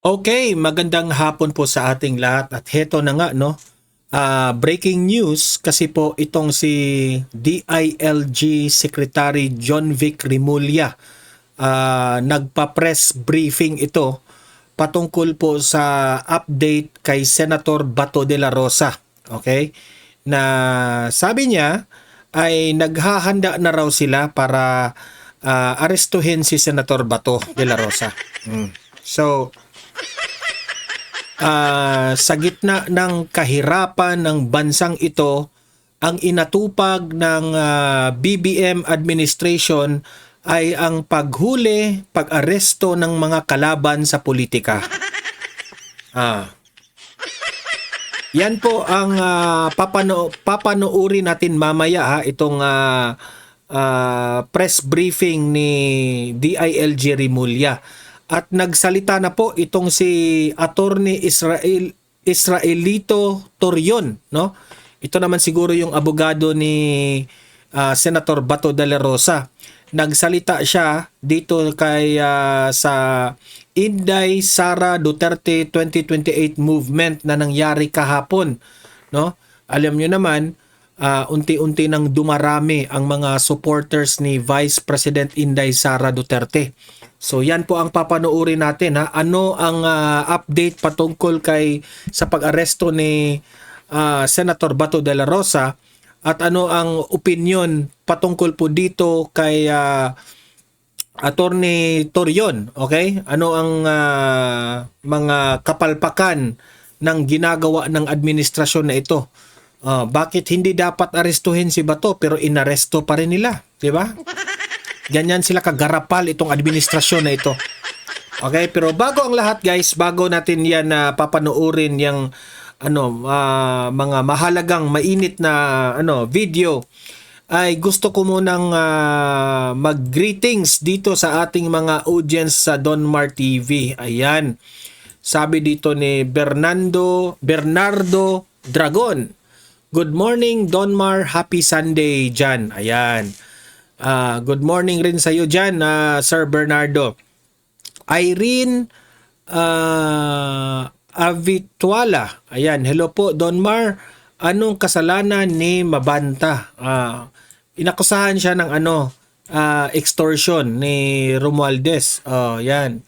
Okay, magandang hapon po sa ating lahat at heto na nga no. Breaking news kasi po itong si DILG Secretary John Vic Rimulya nagpa-press briefing ito patungkol po sa update kay Senator Bato de la Rosa. Okay? Na sabi niya ay naghahanda na raw sila para arestuhin si Senator Bato de la Rosa. So, sa gitna ng kahirapan ng bansang ito, ang inatupag ng BBM administration ay ang paghuli, pag-aresto ng mga kalaban sa politika. Yan po ang papanoorin natin mamaya itong press briefing ni DILG Rimulya. At nagsalita na po itong si Attorney Israelito Torion, no? Ito naman siguro yung abogado ni Senator Bato de la Rosa. Nagsalita siya dito kay sa Inday Sara Duterte 2028 movement na nangyari kahapon, no? Alam niyo naman, unti-unti nang dumarami ang mga supporters ni Vice President Inday Sara Duterte. So yan po ang papanoorin natin ha. Ano ang update patungkol sa pag-aresto ni Senator Bato de la Rosa at ano ang opinion patungkol po dito kay Attorney Torion, okay? Ano ang mga kapalpakan ng ginagawa ng administrasyon na ito? Bakit hindi dapat arestuhin si Bato pero inaresto pa rin nila, di ba? Ganyan sila kagarapal itong administrasyon na ito. Okay, pero bago ang lahat guys, bago natin yan papanoorin yung mga mahalagang mainit na video, ay gusto ko munang mag-greetings dito sa ating mga audience sa Donmar TV. Ayan. Sabi dito ni Bernardo Dragon. Good morning Donmar, happy Sunday Jan. Ayan. Good morning rin sa iyo dyan, Sir Bernardo. Irene Avituala. Ayan, hello po Donmar. Anong kasalanan ni Mabanta? Inakusahan siya ng extortion ni Romualdez. Yan.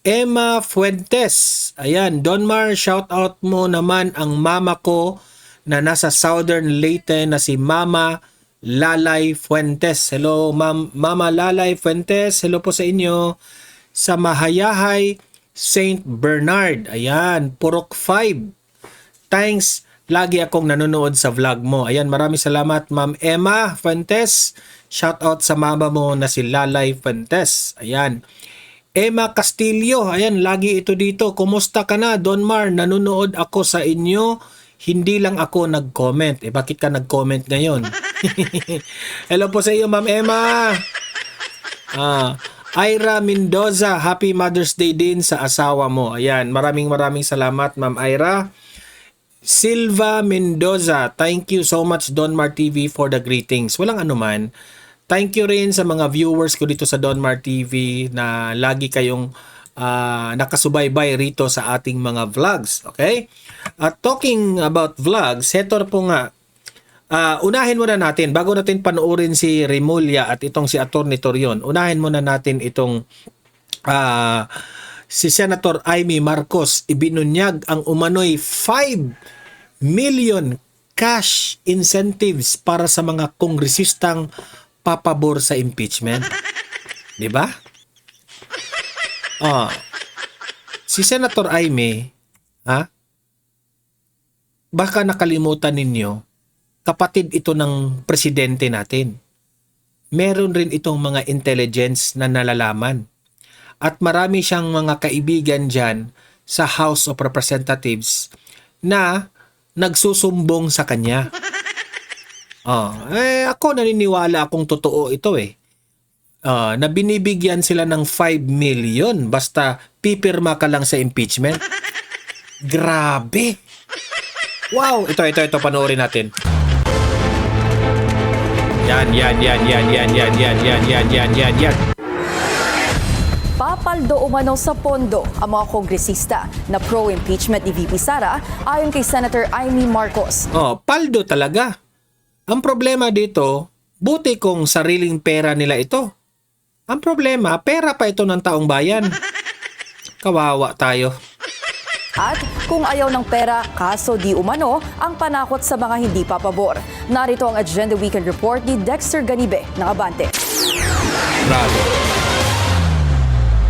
Emma Fuentes. Ayan, Donmar, shout out mo naman ang mama ko na nasa Southern Leyte na si Mama Lalay Fuentes. Hello, Mama Lalay Fuentes. Hello po sa inyo. Sa Mahayahay, St. Bernard. Ayan, Purok 5. Thanks. Lagi akong nanonood sa vlog mo. Ayan, maraming salamat, Ma'am Emma Fuentes. Shout out sa mama mo na si Lalay Fuentes. Ayan. Emma Castillo. Ayan, lagi ito dito. Kumusta ka na, Donmar? Nanonood ako sa inyo. Hindi lang ako nag-comment. Bakit ka nag-comment ngayon? Hello po sa iyo, Ma'am Emma. Ira Mendoza, happy Mother's Day din sa asawa mo. Ayan, maraming salamat, Ma'am Ira. Silva Mendoza, thank you so much, Donmar TV, for the greetings. Walang anuman. Thank you rin sa mga viewers ko dito sa Donmar TV na lagi kayong nakasubaybay rito sa ating mga vlogs. Okay? At talking about vlogs, heto po nga. Unahin muna natin, bago natin panoorin si Rimulya at itong si Attorney Torion, unahin muna natin itong si Senator Amy Marcos ibinunyag ang umano'y 5 million cash incentives para sa mga kongresistang papabor sa impeachment. 'Di ba? Si Senator Amy, baka nakalimutan ninyo, kapatid ito ng presidente natin. Meron rin itong mga intelligence na nalalaman. At marami siyang mga kaibigan dyan sa House of Representatives na nagsusumbong sa kanya. Ako naniniwala akong totoo ito na binibigyan sila ng 5 million basta pipirma ka lang sa impeachment. Grabe! Wow! Ito, panoorin natin. Yan. Paldo umano sa pondo ang mga kongresista na pro-impeachment ni VP Sara ayon kay Senator Amy Marcos. Paldo talaga. Ang problema dito, buti kung sariling pera nila ito. Ang problema, pera pa ito ng taong bayan. Kawawa tayo. At kung ayaw ng pera, kaso di umano ang panakot sa mga hindi papabor. Narito ang Agenda Weekend Report ni Dexter Ganibe ng Abante. Bravo.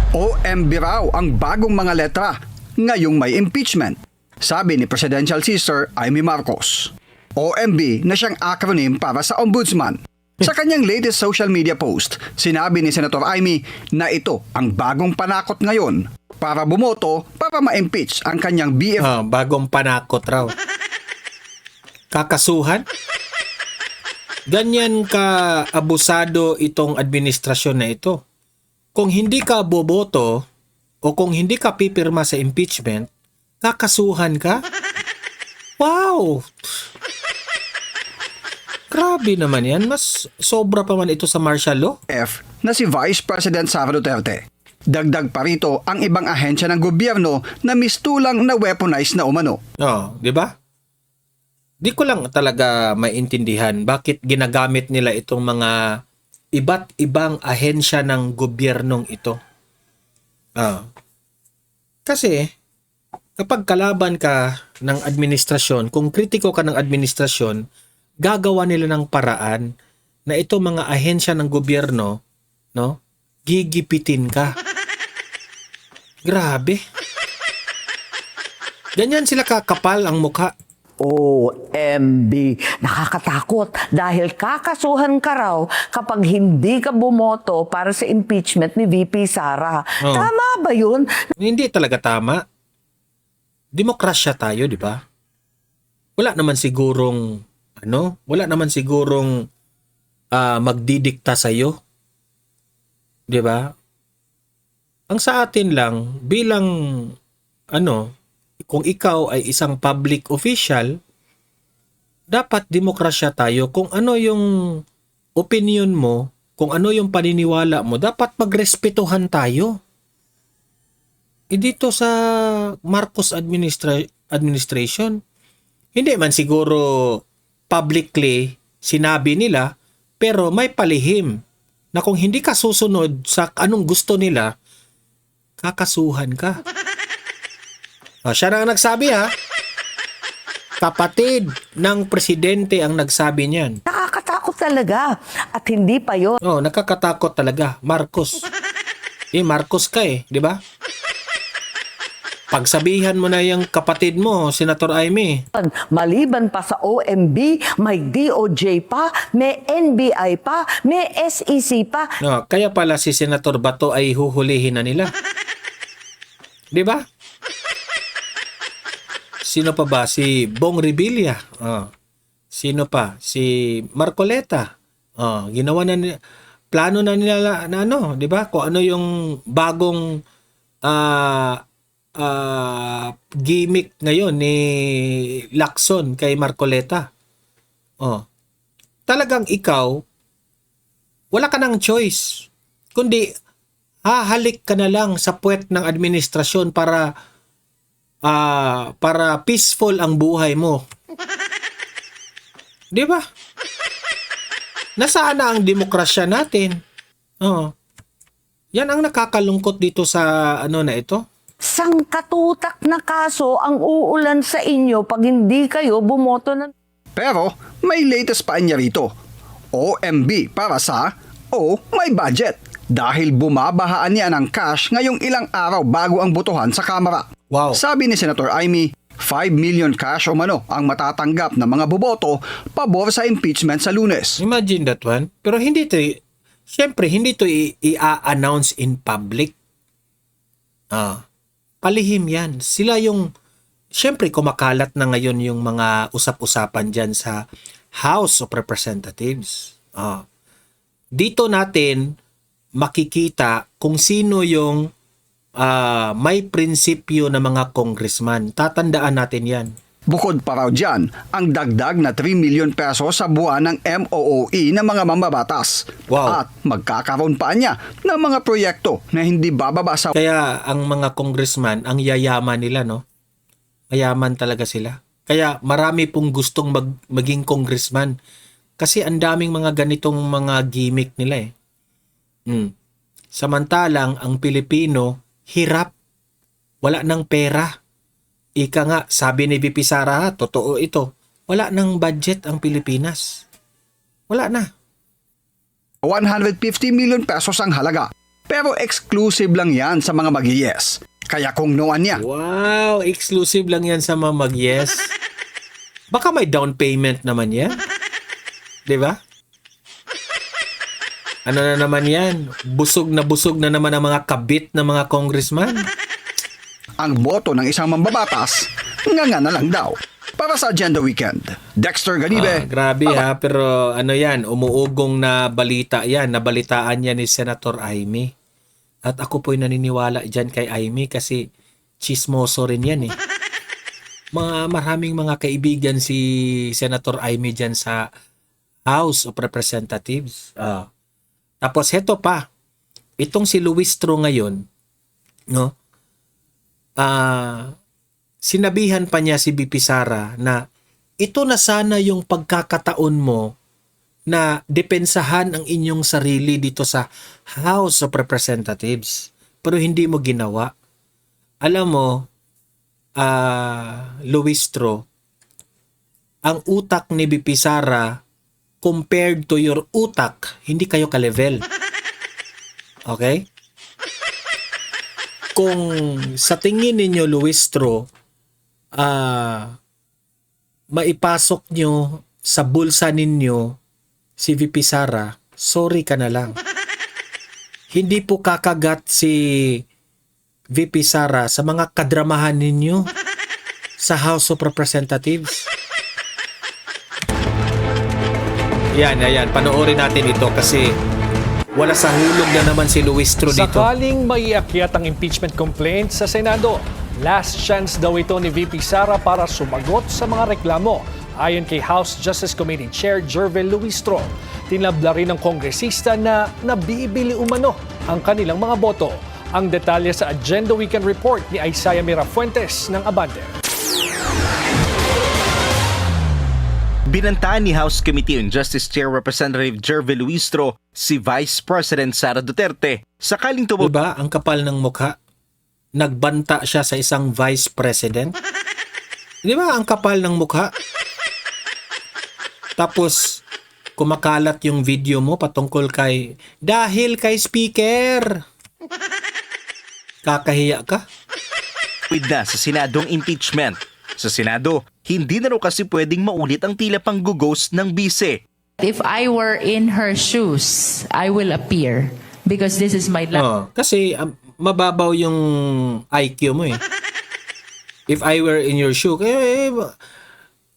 OMB raw ang bagong mga letra ngayong may impeachment, sabi ni Presidential Sister Amy Marcos. OMB na siyang acronym para sa Ombudsman. Sa kanyang latest social media post, sinabi ni Senator Amy na ito ang bagong panakot ngayon para bumoto para ma-impeach ang kanyang BF. Bagong panakot raw. Kakasuhan? Ganyan ka abusado itong administrasyon na ito. Kung hindi ka boboto o kung hindi ka pipirma sa impeachment, kakasuhan ka? Wow! Grabe naman yan. Mas sobra pa man ito sa martial law. Na si Vice President Sara Duterte. Dagdag pa rito ang ibang ahensya ng gobyerno na mistulang na weaponized na umano. Di ba? Di ko lang talaga maintindihan bakit ginagamit nila itong mga iba't ibang ahensya ng gobyernong ito. Kasi kapag kalaban ka ng administrasyon, kung kritiko ka ng administrasyon, gagawa nila ng paraan na ito mga ahensya ng gobyerno, no, gigipitin ka. Grabe. Ganyan sila kakapal ang mukha. OMB, nakakatakot dahil kakasuhan ka raw kapag hindi ka bumoto para sa impeachment ni VP Sara. Tama ba yun? Hindi talaga tama. Demokrasya tayo, di ba? Wala naman sigurong magdidikta sa'yo. Di ba? Ang sa atin lang, bilang kung ikaw ay isang public official, dapat demokrasya tayo. Kung ano yung opinion mo, kung ano yung paniniwala mo, dapat magrespetuhan tayo. Dito sa Marcos administration, hindi man siguro publicly sinabi nila, pero may palihim na kung hindi ka susunod sa anong gusto nila, kakasuhan ka. Siya na ang nagsabi, ha? Kapatid ng presidente ang nagsabi niyan. Nakakatakot talaga. At hindi pa yun. Nakakatakot talaga. Marcos. Marcos ka di ba? Pagsabihan mo na yung kapatid mo, Senator Amy. Maliban pa sa OMB, may DOJ pa, may NBI pa, may SEC pa. Kaya pala si Senator Bato ay huhulihin na nila. Di ba? Sino pa ba? Si Bong Revilla. Sino pa? Si Marcoleta. Ginawa na nila, plano na nila na di ba? Kung ano yung bagong gimmick ngayon ni Lacson kay Marcoleta. Talagang ikaw, wala ka ng choice. Kundi, hahalik ka na lang sa puwet ng administrasyon para peaceful ang buhay mo. Di ba? Nasaan na ang demokrasya natin? Yan ang nakakalungkot dito sa na ito. Sangkatutak na kaso ang uulan sa inyo pag hindi kayo bumoto ng... Pero may latest pa niya rito. OMB para sa may budget. Dahil bumabahaan niya ng cash ngayong ilang araw bago ang botohan sa Kamara. Wow. Sabi ni Senator Amy, 5 million cash o mano ang matatanggap ng mga boboto pabor sa impeachment sa Lunes. Imagine that one. Pero hindi ito i-announce in public. Palihim yan. Sila yung, siyempre kumakalat na ngayon yung mga usap-usapan dyan sa House of Representatives. Dito natin makikita kung sino yung may prinsipyo na mga congressman. Tatandaan natin yan. Bukod pa raw dyan, ang dagdag na 3 million peso sa buwan ng MOOE ng mga mambabatas. Wow. At magkakaroon pa niya ng mga proyekto na hindi bababa sa Kaya ang mga congressman, ang yayaman nila, no? Mayaman talaga sila. Kaya marami pong gustong maging congressman. Kasi ang daming mga ganitong mga gimmick nila eh. Samantalang ang Pilipino, hirap. Wala ng pera. Ika nga, sabi ni VP Sara, totoo ito. Wala ng budget ang Pilipinas. Wala na. 150 million pesos ang halaga. Pero exclusive lang yan sa mga mag-yes. Kaya kung noan niya, Wow, exclusive lang yan sa mga mag-yes. Baka may down payment naman yan. 'Di ba? Ano na naman yan? Busog na naman ang mga kabit ng mga congressman. ang boto ng isang mambabatas, nga na lang daw. Para sa Agenda Weekend, Dexter Ganibe. Grabe ha, pero ano yan, umuugong na balita yan. Nabalitaan yan ni Senator Amy. At ako po'y naniniwala dyan kay Amy kasi chismoso rin yan eh. Maraming mga kaibigan si Senator Amy dyan sa House of Representatives. Tapos heto pa, itong si Luistro ngayon, no? Sinabihan pa niya si BP Sara na ito na sana yung pagkakataon mo na depensahan ang inyong sarili dito sa House of Representatives. Pero hindi mo ginawa. Alam mo, Luistro, ang utak ni BP Sara compared to your utak, hindi kayo ka-level. Okay? Kung sa tingin ninyo, Luistro, maipasok nyo sa bulsa ninyo si VP Sara, sorry ka na lang. Hindi po kakagat si VP Sara sa mga kadramahan ninyo sa House of Representatives. Yan. Panoorin natin ito kasi wala sa hulog na naman si Luistro dito. Sakaling maiakyat ang impeachment complaint sa Senado, last chance daw ito ni VP Sara para sumagot sa mga reklamo. Ayon kay House Justice Committee Chair Jervel Luistro, tinabla rin ng kongresista na nabibili umano ang kanilang mga boto. Ang detalye sa Agenda Weekend Report ni Isaiah Mirafuentes ng Abante. Binantaan ni House Committee on Justice Chair Representative Jervel Luistro si Vice President Sara Duterte sakaling Diba? Ang kapal ng mukha. Nagbanta siya sa isang Vice President. Di ba? Ang kapal ng mukha. Tapos, kumakalat yung video mo patungkol dahil kay Speaker. Kakahiya ka? na sa Senadong impeachment. Sa Senado, hindi na raw kasi pwedeng maulit ang tila panggughost ng bise. If I were in her shoes, I will appear because this is my life. Kasi mababaw yung IQ mo eh. If I were in your shoe,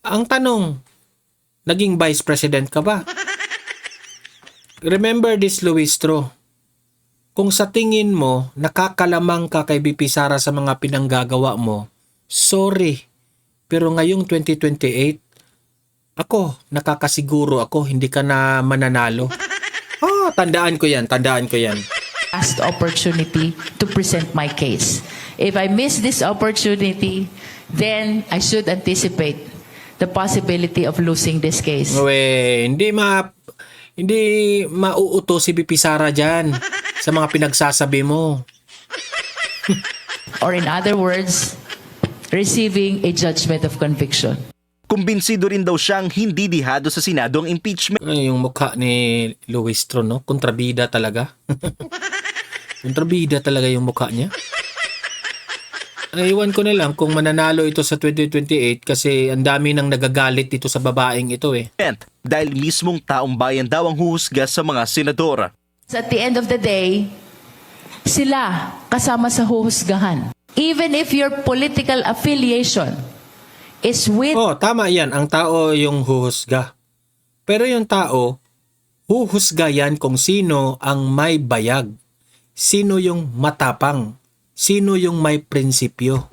ang tanong, naging Vice President ka ba? Remember this, Luistro. Kung sa tingin mo, nakakalamang ka kay BP Sara sa mga pinanggagawa mo, sorry. Pero ngayong 2028, nakakasiguro ako, hindi ka na mananalo. Tandaan ko yan. Last opportunity to present my case. If I miss this opportunity, then I should anticipate the possibility of losing this case. Hindi mauuto si BP Sara dyan sa mga pinagsasabi mo. Or in other words, receiving a judgment of conviction. Kumbinsido rin daw siyang hindi dihado sa Senadong impeachment. Yung mukha ni Luistro, no? Kontrabida talaga. Kontrabida talaga yung mukha niya. Iwan ko na lang kung mananalo ito sa 2028 kasi ang dami nang nagagalit dito sa babaeng ito eh. Dahil mismong taong bayan daw ang huhusga sa mga senador. At the end of the day, sila kasama sa huhusgahan. Even if your political affiliation is with... Tama yan. Ang tao yung huhusga. Pero yung tao, huhusga yan kung sino ang may bayag. Sino yung matapang. Sino yung may prinsipyo.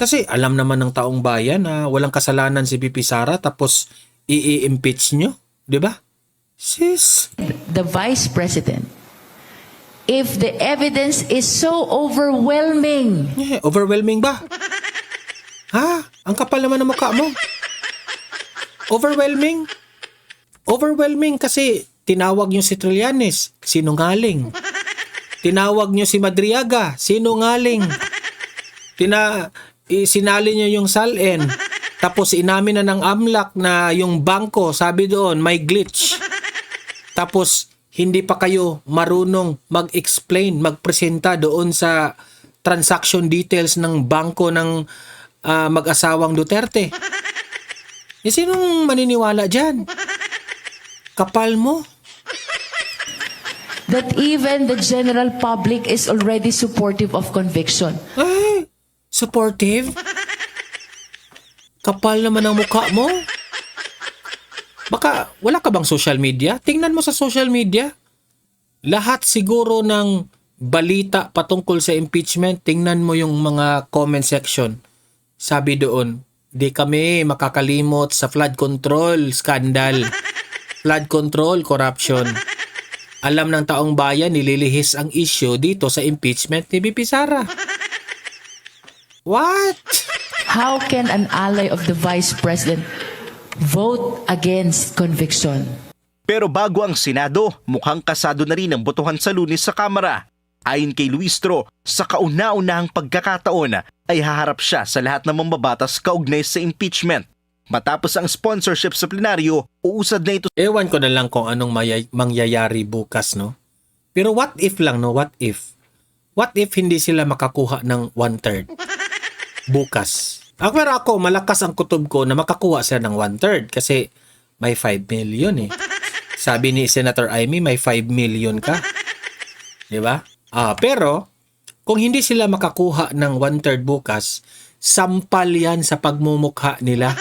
Kasi alam naman ng taong bayan na walang kasalanan si VP Sara tapos i-impeach nyo. Di ba? Sis. The Vice President, if the evidence is so overwhelming, Overwhelming ba? Ha? Ang kapal naman ng mukha mo. Overwhelming? Overwhelming kasi tinawag nyo si Trillanes, sinungaling. Tinawag nyo si Madriaga, sinungaling. Sinali nyo yung SALN. Tapos inamin na ng AMLAC na yung bangko, sabi doon, may glitch. Tapos hindi pa kayo marunong mag-explain, magpresenta doon sa transaction details ng bangko ng mag-asawang Duterte. Sinong maniniwala dyan? Kapal mo. that even the general public is already supportive of conviction. Ay, supportive? Kapal naman ang mukha mo. Baka wala ka bang social media? Tingnan mo sa social media. Lahat siguro ng balita patungkol sa impeachment, tingnan mo yung mga comment section. Sabi doon, di kami makakalimot sa flood control scandal. Flood control corruption. Alam ng taong bayan nililihis ang issue dito sa impeachment ni VP Sara. What? How can an ally of the Vice President vote against conviction? Pero bago ang Senado, mukhang kasado na rin ang botohan sa Lunes sa Kamara. Ayon kay Luistro, sa kauna-unahang pagkakataon ay haharap siya sa lahat ng mambabatas kaugnay sa impeachment. Matapos ang sponsorship sa plenaryo, uusad na ito. Ewan ko na lang kung anong mangyayari bukas, no? Pero what if lang, no? What if? What if hindi sila makakuha ng 1/3 bukas? Pero ako, malakas ang kutob ko na makakuha sila ng 1/3 kasi may 5 million eh. Sabi ni Senator Amy, may 5 million ka. Di ba? Pero, kung hindi sila makakuha ng 1/3 bukas, sampal yan sa pagmumukha nila.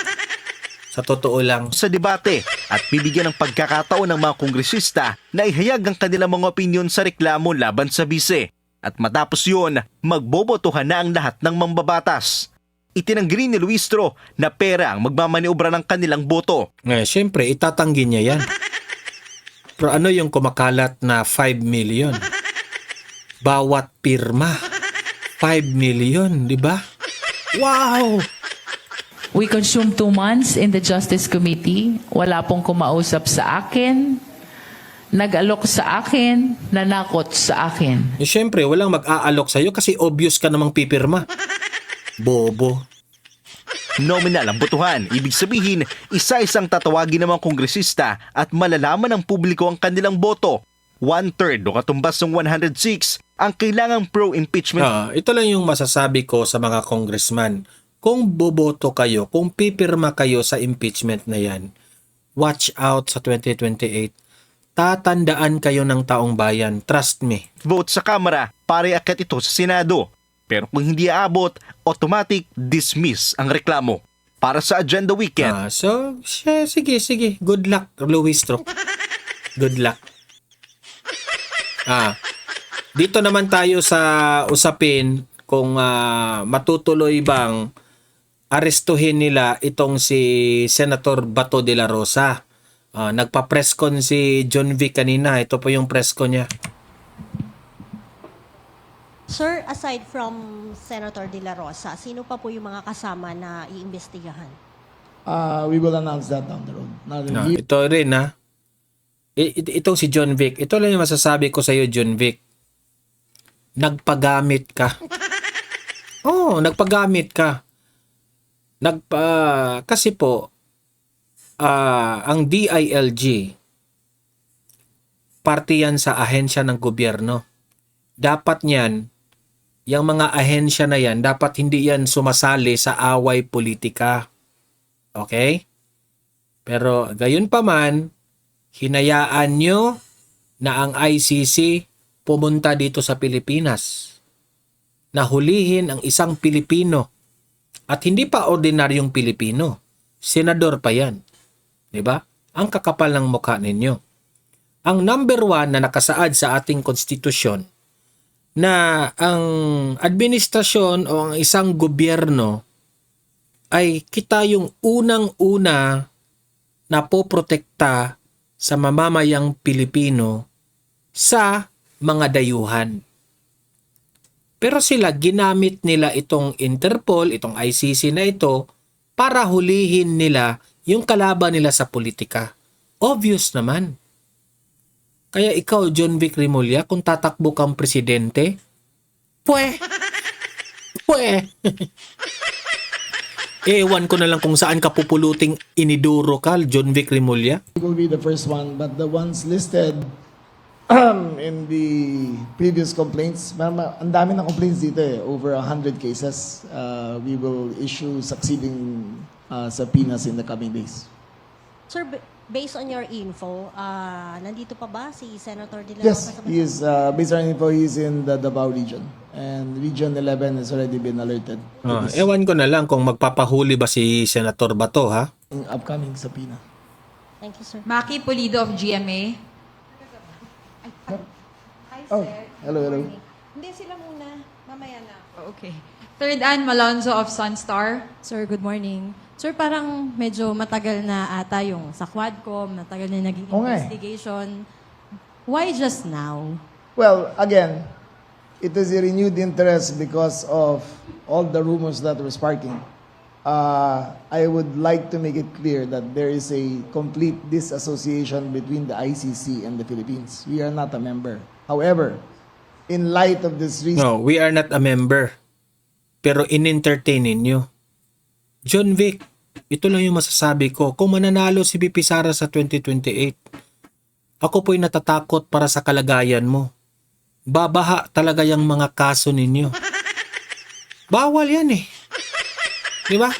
Sa totoo lang. Sa debate at bibigyan ng pagkakataon ng mga kongresista na ihayag ang kanilang mga opinyon sa reklamo laban sa bise. At matapos yun, magbobotohan na ang lahat ng mambabatas. Itinanggi rin ni Luistro na pera ang magmamaniobra ng kanilang boto. Siyempre, itatanggi niya yan. Pero ano yung kumakalat na 5 million? Bawat pirma. 5 million, di ba? Wow! We consumed 2 months in the Justice Committee. Wala pong kumausap sa akin, nag-alok sa akin, nanakot sa akin. Siyempre, walang mag-aalok sa'yo kasi obvious ka namang pipirma. Bobo. Nominal ang botohan, ibig sabihin, isa-isang tatawagin ng mga kongresista at malalaman ng publiko ang kanilang boto. 1/3 o katumbas ng 106 ang kailangang pro-impeachment. Ito lang yung masasabi ko sa mga congressman. Kung boboto kayo, kung pipirma kayo sa impeachment na yan, watch out sa 2028. Tatandaan kayo ng taong bayan. Trust me. Vote sa Kamara para iakyat ito sa Senado. Pero kung hindi aabot, automatic dismiss ang reklamo. Para sa Agenda Weekend. Sige. Good luck, Luistro. Good luck. Dito naman tayo sa usapin kung matutuloy bang arestuhin nila itong si Senator Bato de la Rosa. Nagpa-press con si John Vic kanina. Ito po yung press con niya. Sir, aside from Senator De La Rosa, sino pa po yung mga kasama na iimbestigahan? We will announce that down the road. Ito rin itong si John Vic. Ito lang yung masasabi ko sa iyo, John Vic. Nagpagamit ka. Nagpagamit ka. Kasi po, ang DILG, parte yan sa ahensya ng gobyerno. Dapat niyan, yung mga ahensya na yan, dapat hindi yan sumasali sa away politika. Okay? Pero gayon pa man, hinayaan nyo na ang ICC pumunta dito sa Pilipinas. Nahulihin ang isang Pilipino. At hindi pa ordinaryong Pilipino. Senador pa yan. Diba? Ang kakapal ng mukha ninyo. Ang number 1 na nakasaad sa ating konstitusyon na ang administrasyon o ang isang gobyerno ay kita yung unang-una na poprotekta sa mamamayang Pilipino sa mga dayuhan. Pero sila, ginamit nila itong Interpol, itong ICC na ito, para hulihin nila yung kalaban nila sa politika. Obvious naman. Kaya ikaw, John Vic Rimulya, kung tatakbo kang presidente, pwe. Ewan ko na lang kung saan ka pupuluting iniduro ka, John Vic Rimulya. It will be the first one, but the ones listed in the previous complaints, ang dami ng complaints dito eh, over 100 cases. We will issue succeeding subpoenas in the coming days. Sir, based on your info, nandito pa ba si Senator De La Yes, Rosa? he is, based on info, he's in the Davao region. And Region 11 has already been alerted to this Ewan ko na lang kung magpapahuli ba si Senator Bato, ha? upcoming subpoena. Thank you, sir. Maki Pulido of GMA. Oh, hello. Hindi sila muna. Mamaya na. Okay. Third Ann Malonzo of Sunstar. Sir, good morning. Sir, parang medyo matagal na ata yung sa Quadcom, matagal na naging Oo nga eh. investigation. Why just now? Well, again, it is a renewed interest because of all the rumors that were sparking. I would like to make it clear that there is a complete disassociation between the ICC and the Philippines. We are not a member. However, in light of this recent No, we are not a member. Pero in-entertain ninyo. John Vic, ito lang yung masasabi ko. Kung mananalo si VP Sara sa 2028, ako po'y natatakot para sa kalagayan mo. Babaha talaga yung mga kaso ninyo. Bawal yan eh. Di ba?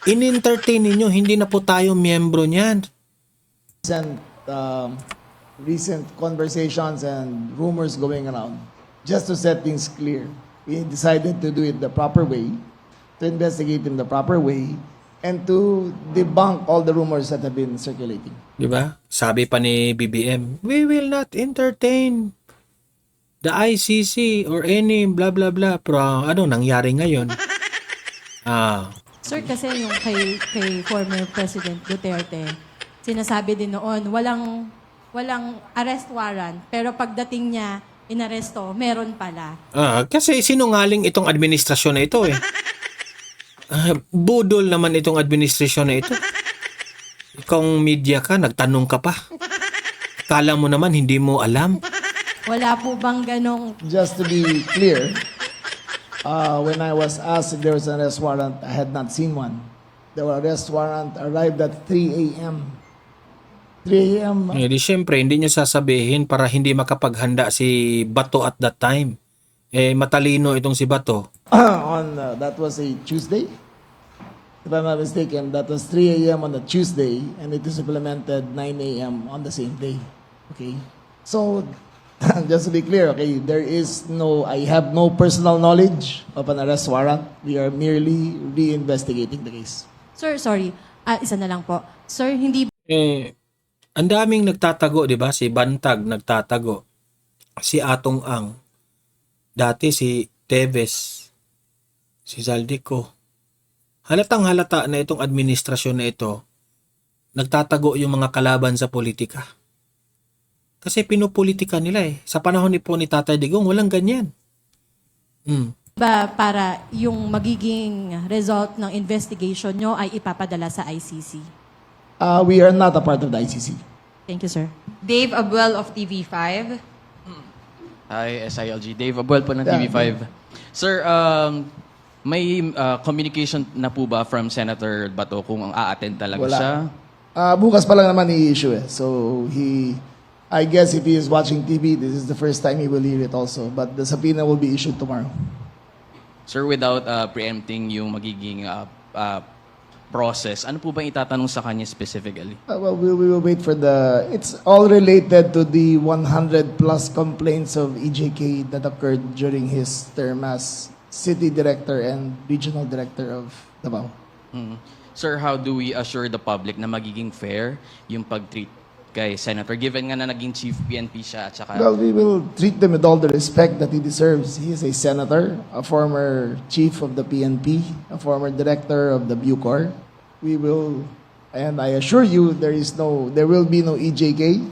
In-entertain ninyo, hindi na po tayo miyembro niyan. recent conversations and rumors going around, just to set things clear, we decided to do it the proper way, to investigate in the proper way, and to debunk all the rumors that have been circulating. Di ba? Sabi pa ni BBM, we will not entertain the ICC or any blah blah blah. Pero ano nangyari ngayon? Sir, kasi yung kay former President Duterte, sinasabi din noon, walang arrest warrant, pero pagdating niya, inaresto, meron pala. Kasi sinungaling itong administrasyon na ito eh. Budol naman itong administrasyon na ito. Ikaw media ka, nagtanong ka pa. Kala mo naman hindi mo alam. Wala po bang ganong Just to be clear, when I was asked if there was an arrest warrant, I had not seen one. The arrest warrant arrived at 3 a.m. 3 a.m. Eh di syempre, hindi nyo sasabihin para hindi makapaghanda si Bato at that time. Eh matalino itong si Bato. on that was a Tuesday, if I'm not mistaken. That was 3 a.m. on a Tuesday, and it is implemented 9 a.m. on the same day. Okay, so just to be clear, okay, I have no personal knowledge of an arrest warrant. We are merely reinvestigating the case. Sir, sorry. Isa na lang po. Sir, hindi Ang daming nagtatago, di ba? Si Bantag nagtatago. Si Atong Ang. Dati si Teves. Si Zaldico. Halatang halata na itong administrasyon na ito, nagtatago yung mga kalaban sa politika. Kasi pinupolitika nila eh. Sa panahon po ni Tatay Digong, walang ganyan. ba para yung magiging result ng investigation nyo ay ipapadala sa ICC? We are not a part of the ICC. Thank you, sir. Dave Abuel of TV5. Hi, SILG. Dave Abuel po ng Yeah, TV5. Sir, may communication na po ba from Senator Bato kung a-attend talaga Wala. siya? Bukas pa lang naman i-issue eh. So I guess if he is watching TV, this is the first time he will hear it also. But the subpoena will be issued tomorrow. Sir, without preempting yung magiging process, ano po ba itatanong sa kanya specifically? Well, we will wait for it's all related to the 100 plus complaints of EJK that occurred during his term as city director and regional director of Davao. Sir, how do we assure the public na magiging fair yung pag-treat kay Senator, given nga na naging chief PNP siya at saka... Well, we will treat him with all the respect that he deserves. He is a senator, a former chief of the PNP, a former director of the Bucor. We will, and I assure you, there will be no EJK.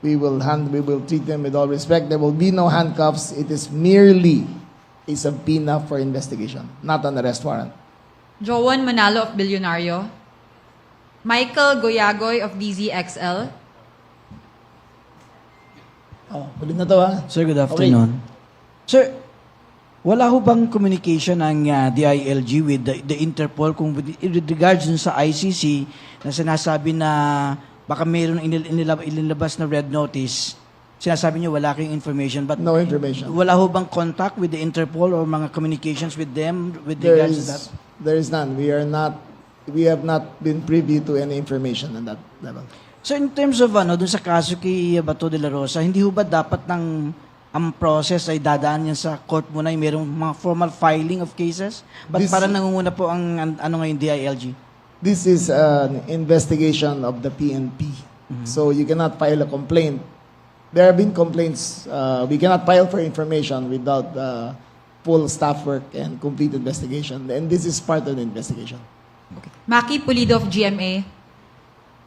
We will treat them with all respect. There will be no handcuffs. It is merely a subpoena for investigation, not an arrest warrant. Joan Manalo of Billionario. Michael Goyagoy of DZXL. Oh, huli na to ha. Sir, good afternoon. Sir, wala ho bang communication ng DILG with the Interpol kung with regards dun sa ICC na sinasabi na baka mayroon inilabas na red notice, sinasabi niyo wala kayong information, but No information. wala ho bang contact with the Interpol or mga communications with them with regards to that? There is none. We have not been privy to any information on that level. So in terms of dun sa kaso kay Bato de la Rosa, hindi ho ba dapat ang process ay dadaan yan sa court muna, yung merong mga formal filing of cases? But parang nangunguna po ang ngayon DILG? This is an investigation of the PNP. So you cannot file a complaint. There have been complaints. We cannot file for information without full staff work and complete investigation. And this is part of the investigation. Maki Pulido of GMA.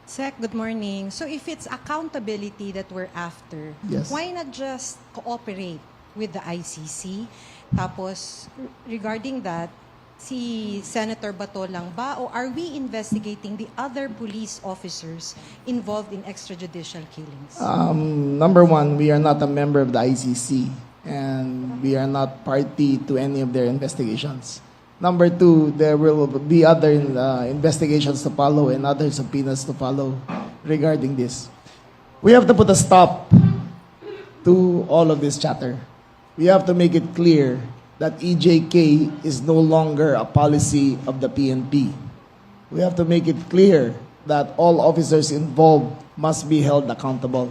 Sec, good morning. So if it's accountability that we're after, Yes. why not just cooperate with the ICC? Tapos, regarding that, si Senator Bato lang ba o are we investigating the other police officers involved in extrajudicial killings? Number one, we are not a member of the ICC and we are not party to any of their investigations. Number two, there will be other investigations to follow and other subpoenas to follow regarding this. We have to put a stop to all of this chatter. We have to make it clear that EJK is no longer a policy of the PNP. We have to make it clear that all officers involved must be held accountable.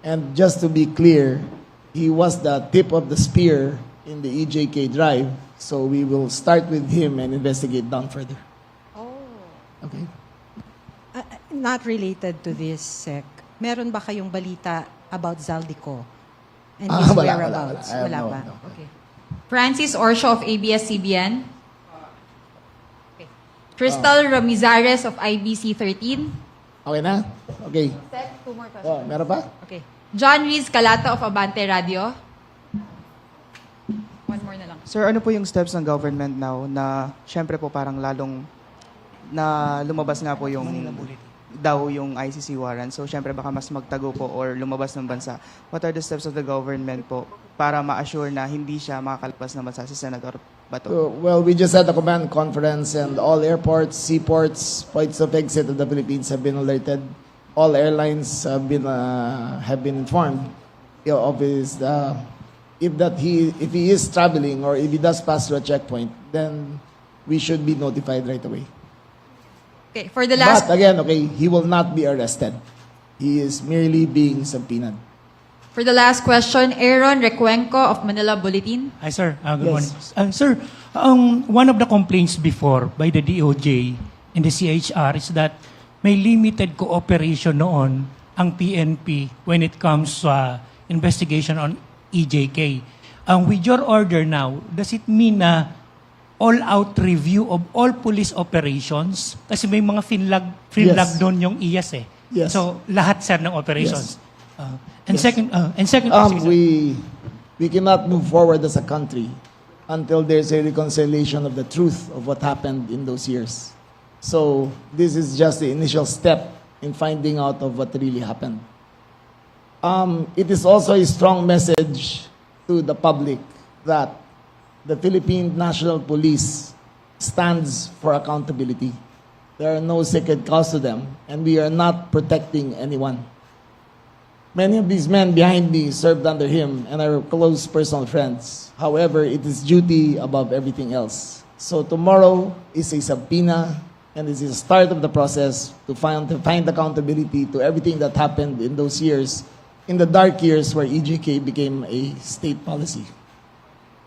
And just to be clear, he was the tip of the spear in the EJK drive, so we will start with him and investigate down further. Oh. Okay? Not related to this, Sec. Meron ba kayong balita about Zaldico and his Wala, whereabouts? wala. I have Wala no- pa? no. Okay. Francis Orsho of ABS-CBN. Crystal Ramizares of IBC 13. Okay na? Okay. Sec, 2 more questions. Oh, meron pa? Okay. John Riz Calata of Abante Radio. One more na lang. Sir, ano po yung steps ng government now na syempre po parang lalong na lumabas nga po yung yung ICC warrant. So syempre baka mas magtago po or lumabas ng bansa. What are the steps of the government po para ma-assure na hindi siya makakalpas ng bansa si Senator Bato? Well, we just had a command conference and all airports, seaports, points of exit of the Philippines have been alerted. All airlines have been informed of his if he is traveling or if he does pass through a checkpoint, then we should be notified right away. Okay, for the last... But again, okay, he will not be arrested. He is merely being subpoenaed. For the last question, Aaron Recuenco of Manila Bulletin. Hi, sir. Good Yes. morning. Sir, one of the complaints before by the DOJ and the CHR is that may limited cooperation noon ang PNP when it comes sa investigation on EJK. With your order now, does it mean na all-out review of all police operations? Kasi may mga finlag doon yung IAS eh. Yes. So, lahat sir ng operations. Second, we cannot move forward as a country until there's a reconciliation of the truth of what happened in those years. So this is just the initial step in finding out of what really happened. It is also a strong message to the public that the Philippine National Police stands for accountability. There are no sacred cows to them, and we are not protecting anyone. Many of these men behind me served under him and are close personal friends. However, it is duty above everything else. So tomorrow is a subpoena, and this is the start of the process to find accountability to everything that happened in those years, in the dark years where EJK became a state policy.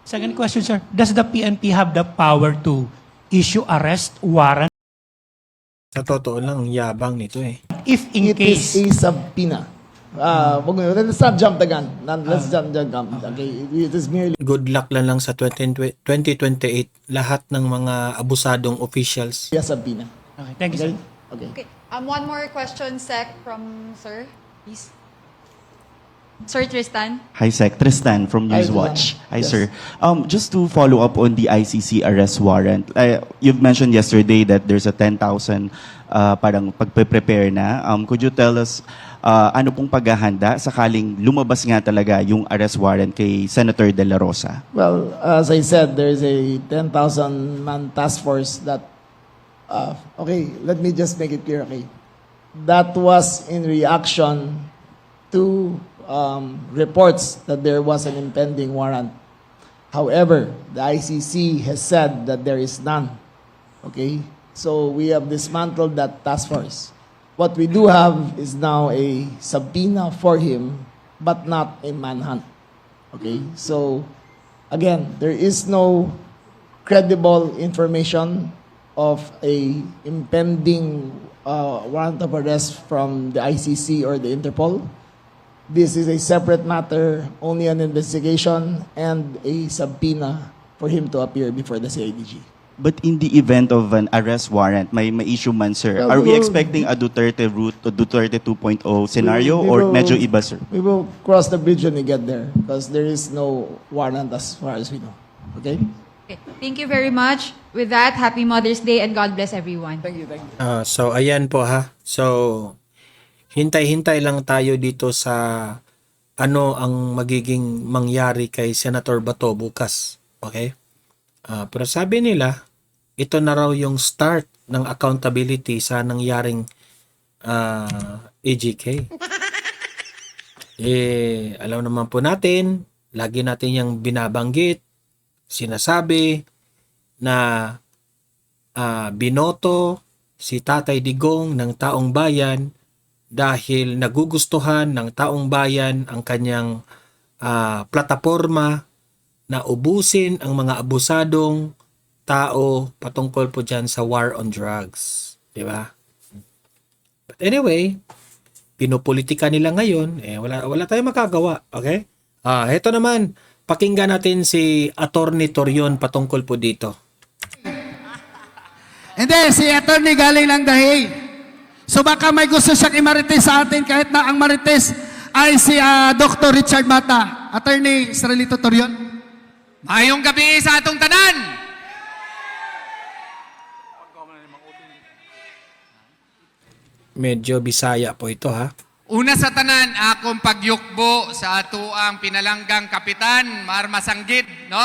Second question, sir. Does the PNP have the power to issue arrest warrant Sa totoo lang, yabang nito eh. If in It case, is a subpoena. Let's not jump the gun. Let's jump the gun. Okay, it is merely Good luck lang sa 2028 lahat ng mga abusadong officials. a subpoena. okay, thank you, sir. Okay. Okay. One more question, Sec, from Sir, please. Sir Tristan. Hi, Sec. Tristan from Hi, Newswatch. Tristan. Hi, Yes. sir. Just to follow up on the ICC arrest warrant, you've mentioned yesterday that there's a 10,000 parang pagpe-prepare na. Could you tell us ano pong paghahanda sakaling lumabas nga talaga yung arrest warrant kay Senator De La Rosa? Well, as I said, there is a 10,000-man task force that. Okay, let me just make it clear. Okay, that was in reaction to reports that there was an impending warrant. However, the ICC has said that there is none. Okay, so we have dismantled that task force. What we do have is now a subpoena for him, but not a manhunt. Okay, so again, there is no credible information of a impending warrant of arrest from the ICC or the Interpol. This is a separate matter, only an investigation and a subpoena for him to appear before the CIDG. But in the event of an arrest warrant, may issue man, sir. Well, Are we we will- expecting a Duterte route, a Duterte 2.0 scenario, We or will- medyo iba, sir? We will cross the bridge when we get there because there is no warrant as far as we know. Okay? Okay. Thank you very much. With that, happy Mother's Day and God bless everyone. Thank you, thank you. So ayan po ha. So hintay-hintay lang tayo dito sa ano ang magiging mangyari kay Senator Bato bukas. Okay? Pero sabi nila, ito na raw yung start ng accountability sa nangyaring AGK. Alam naman po natin, lagi natin yung binabanggit, sinasabi na binoto si Tatay Digong ng taong bayan dahil nagugustuhan ng taong bayan ang kanyang plataforma na ubusin ang mga abusadong tao patungkol po dyan sa war on drugs. Di ba? But anyway, pinopolitika nila ngayon, wala tayong magagawa. Okay? Heto naman, pakinggan natin si Attorney Torion patungkol po dito. Hindi, si attorney galing ng Dahig. So baka may gusto siyang imarites sa atin kahit na ang marites ay si Dr. Richard Mata. Attorney Israelito Torion. Mayong gabi sa atong tanan. Medyo Bisaya po ito ha. Una sa tanan, akong pagyukbo sa ato ang pinalanggang kapitan, Mar Masanggid, no?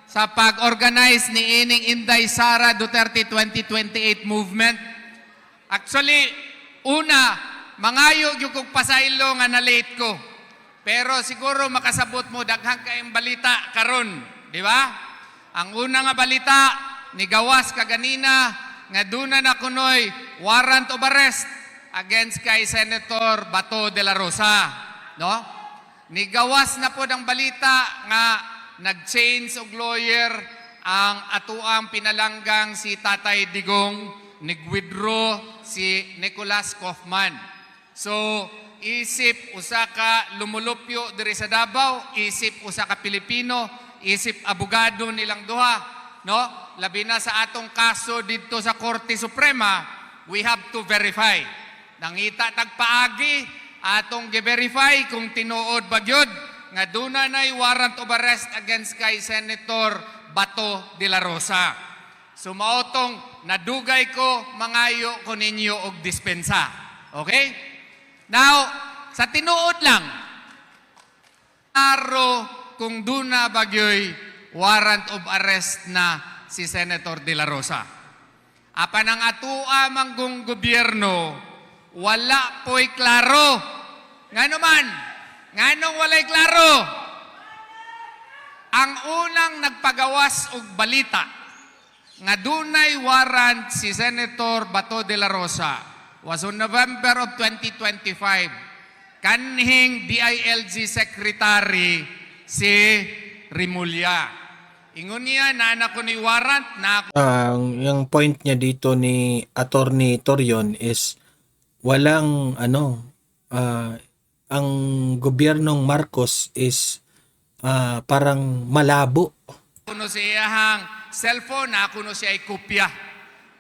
Sa pag-organize ni Ining Inday Sara Duterte 2028 movement. Actually, una, mangayo yung kong pasaylo nga na-late ko. Pero siguro makasabot mo, daghang kayong balita karon, di ba? Ang una nga balita, ni gawas kaganina, nga duna na kunoy warrant of arrest against kay Senator Bato de la Rosa, no? Ni gawas na po ng balita nga nag-change og lawyer ang atuang pinalanggang si Tatay Digong, nag-withdraw si Nicholas Kaufman. So, isip usa ka lumulupyo diri sa Davao, isip usa ka Pilipino, isip abogado nilang duha, no? Labi na sa atong kaso dito sa Korte Suprema, we have to verify. Nangita tagpaagi atong gi-verify kung tinuod ba gyud nga duna nay warrant of arrest against kay Senator Bato de la Rosa. Sumaotong nadugay ko mangayo ko ninyo og dispensa. Okay? Now, sa tinuod lang, aro kung duna bagyoy warrant of arrest na si Senator De La Rosa. Apan ang atua manggong gobyerno, wala po'y klaro. Ngano man? Nganong walay klaro? Ang unang nagpagawas og balita nga dunay warrant si Senator Bato de la Rosa was on November of 2025. Kanhing DILG Secretary si Rimulya. Ingon niya na anak ko ni warrant na ako Yung point niya dito ni Attorney Torion is walang ang gobyernong Marcos is parang malabo. kuno sa iyahang cellphone na kuno siya ay kopya.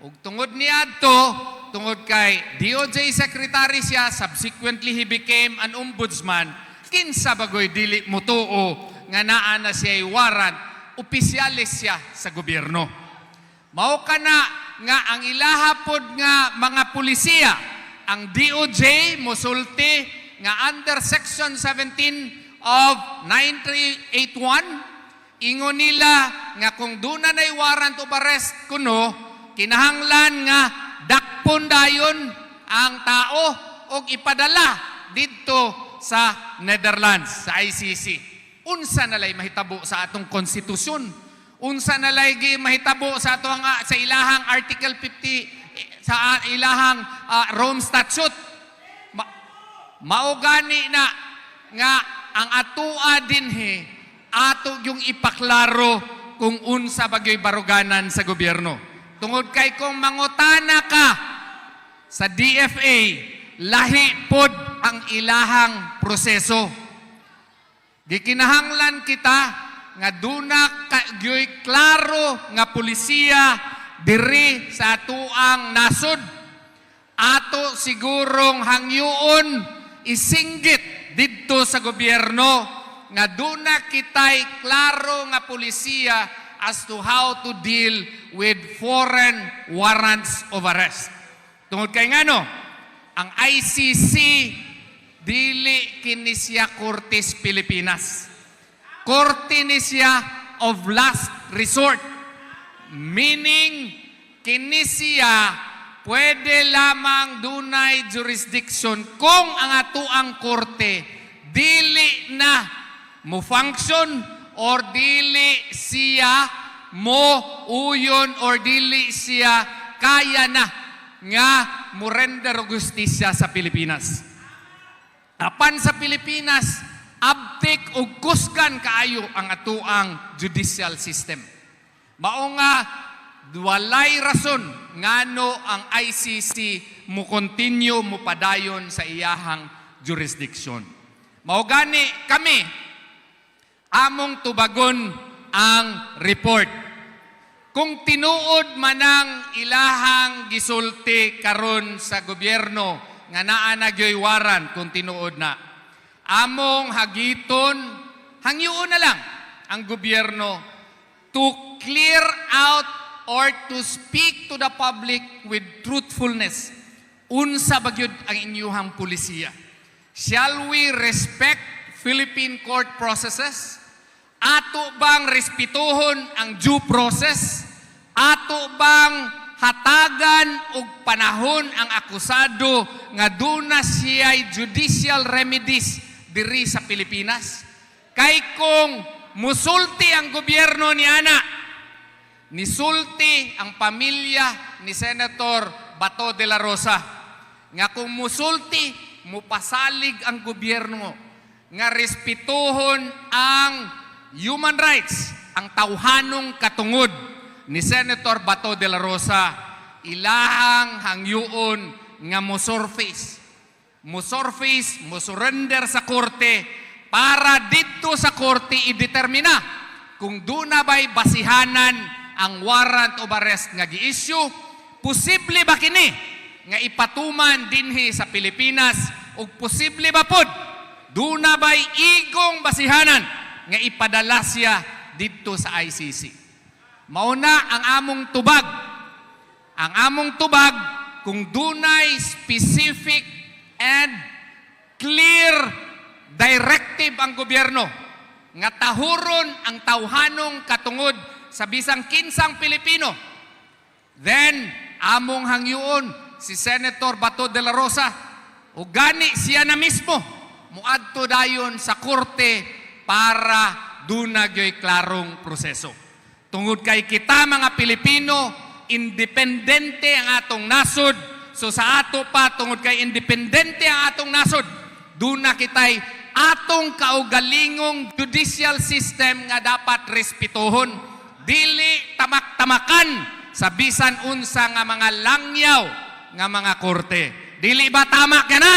Ug tungod niya to, tungod kay DOJ secretary siya, subsequently he became an ombudsman. Kinsa bagoy dili mutuo nga naa na siya ay warrant, opisyalis siya sa gobyerno. Mao kana nga ang ilahapod nga mga pulisiya, ang DOJ mosulti nga under section 17 of 9381, ingon nila nga kung duna na'y warrant of arrest kuno, kinahanglan nga dakpon dayon ang tao o ipadala dito sa Netherlands, sa ICC. Unsa nalay mahitabo sa atong konstitusyon? Unsa nalay mahitabo sa atong sa ilahang Article 50 sa ilahang Rome Statute? Maugani na nga ang atua dinhi ato yung ipaklaro kung unsa bagyoy baruganan sa gobyerno. Tungod kay kung mangutana ka sa DFA, lahi pod ang ilahang proseso. Gikinahanglan kita nga duna kagyoy klaro nga pulisiya diri sa atuang nasod. Ato sigurong hangyoon isinggit didto sa gobyerno nga duna kitay klaro nga pulisiya as to how to deal with foreign warrants of arrest. Tungod kay ngano, ang ICC dili kini siya Kortes Pilipinas. Korte ni siya of last resort. Meaning, kini siya pwede lamang dunay jurisdiction kung ang atuang korte dili na mo function or dili siya mo uyon or dili siya kaya na nga mo render og justisya sa Pilipinas. Apan sa Pilipinas, abtik ug kusgan kaayo ang atuang judicial system. Mao nga walay rason ngano ang ICC mo continue mo padayon sa iyahang jurisdiction. Mao gani kami among tubagon ang report. Kung tinuod manang ilahang gisulti karon sa gobyerno nga naa na gyoy warrant kung tinuod na, among hagiton, hangyoon na lang ang gobyerno to clear out or to speak to the public with truthfulness. Unsa bagyod ang inyuhang pulisiya? Shall we respect Philippine court processes? Ato bang respetuhon ang due process? Ato bang hatagan og panahon ang akusado nga duna siya'y judicial remedies diri sa Pilipinas? Kay kung musulti ang gobyerno ni ana, nisulti ang pamilya ni Senator Bato de la Rosa, nga kung musulti, mupasalig ang gobyerno nga respetuhon ang human rights, ang tawhanong katungod ni Senator Bato de la Rosa, ilahang hangyoon nga musurface, musurrender sa korte para dito sa korte idetermina kung duna ba'y basihanan ang warrant of arrest nga gi-issue, posible ba kini nga ipatuman dinhi sa Pilipinas o posible ba pod duna ba'y igong basihanan nga ipadala siya dito sa ICC. Mauna ang among tubag. Ang among tubag kung dunay specific and clear directive ang gobyerno nga tahuron ang tawhanong katungod sa bisang kinsang Pilipino, then among hangyoon si Senator Bato de la Rosa o gani siya na mismo muadto dayon sa korte para dunagyoy klarong proseso. Tungod kay kita mga Pilipino, independente ang atong nasod. So sa ato pa, tungod kay independente ang atong nasod, duna kitay atong kaugalingong judicial system nga dapat respetuhon. dili tamak-tamakan sa bisan unsa nga mga langyaw nga mga korte. Dili ba tama kana?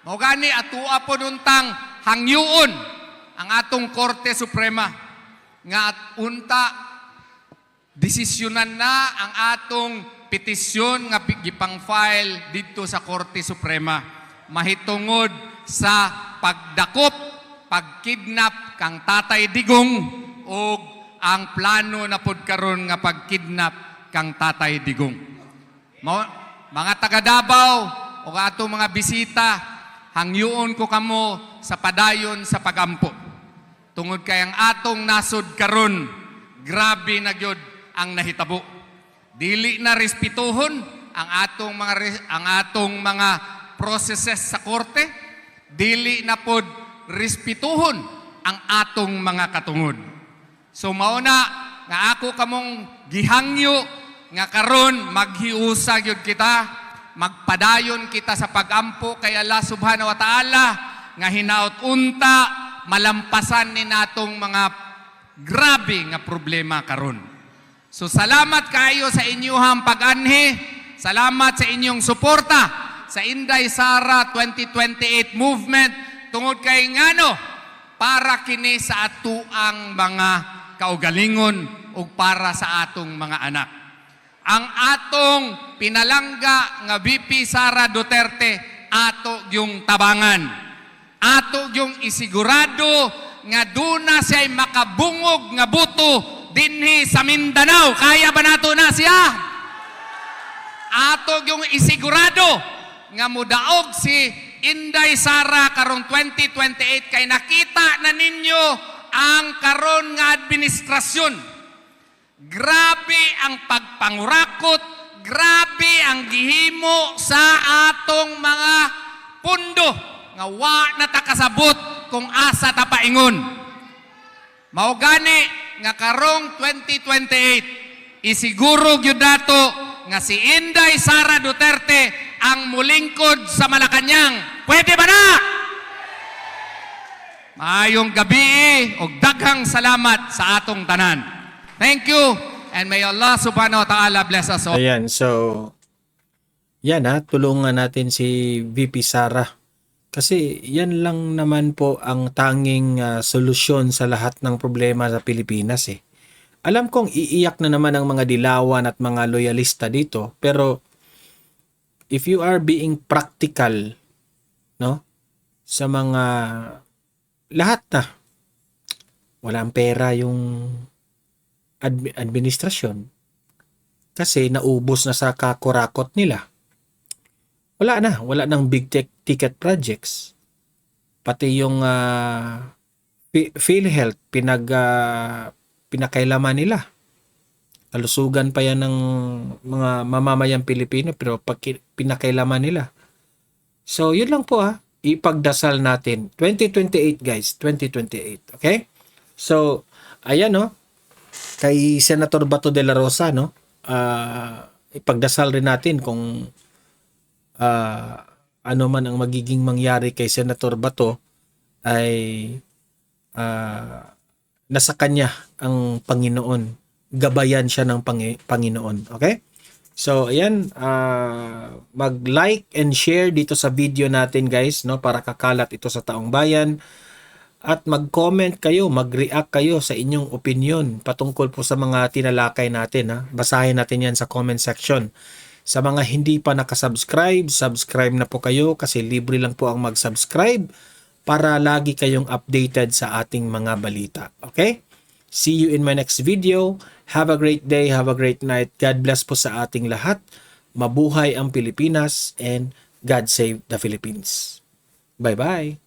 Mao gani atua po nuntang hangyuon ang atong Korte Suprema nga unta desisyonan na ang atong petisyon nga gipang-file didto sa Korte Suprema mahitungod sa pagdakop, pagkidnap kang Tatay Digong o ang plano na pod karon nga pagkidnap kang Tatay Digong. Mga taga Davao o atong mga bisita, hangyoon ko kamo sa padayon sa pagampo. Tungod kay ang atong nasod karon, grabe na gyud ang nahitabo. Dili na respetuhon ang atong mga processes sa korte, dili na pod respetuhon ang atong mga katungod. So mao na nga ako kamong gihangyo nga karon maghiusa gyud kita, magpadayon kita sa pagampo kay Allah Subhanahu wa Ta'ala nga hinaot unta malampasan ni natong mga grabe nga problema karon. So salamat kayo sa inyong pag-anhi, salamat sa inyong suporta sa Inday Sara 2028 movement tungod kay ngano para kini sa atuang mga kaugalingon ug para sa atong mga anak. Ang atong pinalangga nga VP Sara Duterte ato yung tabangan. Ato yung isigurado nga duna siya'y makabungog nga buto dinhi sa Mindanao. Kaya ba nato na siya? Ato yung isigurado nga mudaog si Inday Sara karong 2028 kay nakita na ninyo ang karon nga administrasyon. Grabe ang pagpangurakot, grabe ang gihimo sa atong mga pundo nga wa na takasabot kung asa ta paingon. Mao gani nga karong 2028 isiguro gyud nato nga si Inday Sara Duterte ang mulingkod sa Malacañang. Pwede ba na? Maayong gabi ug daghang salamat sa atong tanan. Thank you and may Allah Subhanahu wa Ta'ala bless us all. Ayan, so yan tulungan natin si VP Sara. Kasi yan lang naman po ang tanging solusyon sa lahat ng problema sa Pilipinas eh. Alam kong iiyak na naman ang mga dilawan at mga loyalista dito, pero if you are being practical, no, sa mga lahat na walang pera yung administrasyon kasi naubos na sa kakurakot nila. Wala nang big ticket projects. Pati yung PhilHealth pinakailaman nila. Kalusugan pa yan ng mga mamamayang Pilipino pero pinakailaman nila. So yun lang po ipagdasal natin 2028 guys, 2028, okay? So ayan kay Senator Bato de la Rosa ipagdasal rin natin kung ano man ang magiging mangyari kay Senator Bato ay nasa kanya ang Panginoon. Gabayan siya ng Panginoon. Okay? So, ayan. Mag-like and share dito sa video natin guys, no, para kakalat ito sa taong bayan. At mag-comment kayo, mag-react kayo sa inyong opinion patungkol po sa mga tinalakay natin. Basahin natin yan sa comment section. Sa mga hindi pa nakasubscribe, subscribe na po kayo kasi libre lang po ang mag-subscribe para lagi kayong updated sa ating mga balita. Okay? See you in my next video. Have a great day, have a great night. God bless po sa ating lahat. Mabuhay ang Pilipinas and God save the Philippines. Bye-bye.